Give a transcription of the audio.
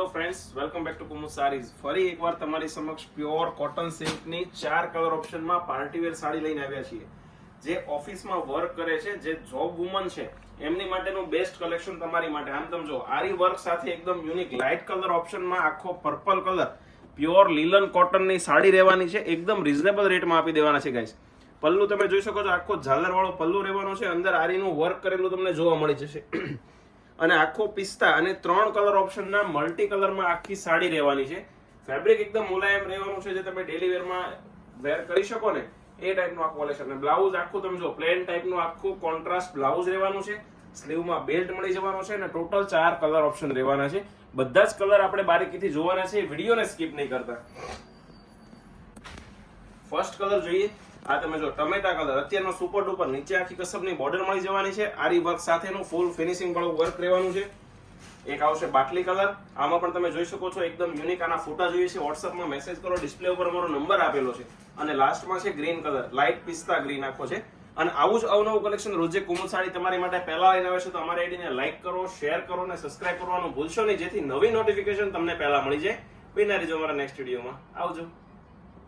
Hello friends, welcome back to Kumud sarees. ફરી એકવાર તમારી સમક્ષ પ્યોર કોટન સિલ્કની 4 કલર ઓપ્શનમાં પાર્ટીવેર સાડી લઈને આવ્યા છીએ. જે ઓફિસમાં વર્ક કરે છે, જે જોબ વુમન છે, એમની માટેનું બેસ્ટ કલેક્શન તમારી માટે. આમ તમે જો, આરી વર્ક સાથે એકદમ યુનિક લાઇટ કલર ઓપ્શનમાં આખો પર્પલ કલર પ્યોર લીલન કોટનની સાડી રહેવાની છે. એકદમ રીઝનેબલ રેટમાં આપી દેવાના છે ગાઈસ. પલ્લુ તમે જોઈ શકો છો, આખો ઝાલર વાળો પલ્લુ રહેવાનો છે. અંદર આરીનું વર્ક કરેલું તમને જોવા મળી જશે. અને આખો પિસ્તા અને 3 કલર ઓપ્શનના મલ્ટી કલરમાં આખી સાડી રહેવાની છે. ફેબ્રિક એકદમ મુલાયમ રહેવાનું છે, જે તમે ડેલી વેરમાં વેર કરી શકો ને એ ટાઈપનું આખું કલેક્શન. અને બ્લાઉઝ આખું તમે જો પ્લેન ટાઈપનું આખું કોન્ટ્રાસ્ટ બ્લાઉઝ રહેવાનું છે. સ્લીવમાં બેલ્ટ મળી જવાનો છે અને ટોટલ 4 કલર ઓપ્શન રહેવાના છે. બધા જ કલર આપણે બારીકીથી જોવાના છે, વિડીયોને સ્કીપ નહીં કરતા. ફર્સ્ટ કલર જોઈએ. આ તમે જો ટમેટા કલર, અત્યારનો સુપર ડુપર. નીચે આખી કસબની બોર્ડર મળી જવાની છે. આરી વર્ક સાથેનું ફૂલ ફિનિશિંગ વાળું વર્ક રહેવાનું છે. એક આવશે બાટલી કલર. આમાં પણ તમે જોઈ શકો છો એકદમ યુનિક. આના ફોટા જોઈએ છે, વોટ્સઅપમાં મેસેજ કરો, ડિસ્પ્લે ઉપર અમારો નંબર આપેલો છે. અને લાસ્ટમાં છે ગ્રીન કલર, લાઇટ પિસ્તા ગ્રીન આખો છે. અને આવું જ અવનવું કલેક્શન રોજે કુમુદ સાડી તમારી માટે પહેલા લઈને આવે છે. તો અમારી આઈડીને લાઈક કરો, શેર કરો અને સબસ્ક્રાઇબ કરવાનું ભૂલશો નહીં, જેથી નવી નોટિફિકેશન તમને પહેલા મળી જાય. બિના રહેજો અમારા નેક્સ્ટ વિડીયોમાં. આવજો.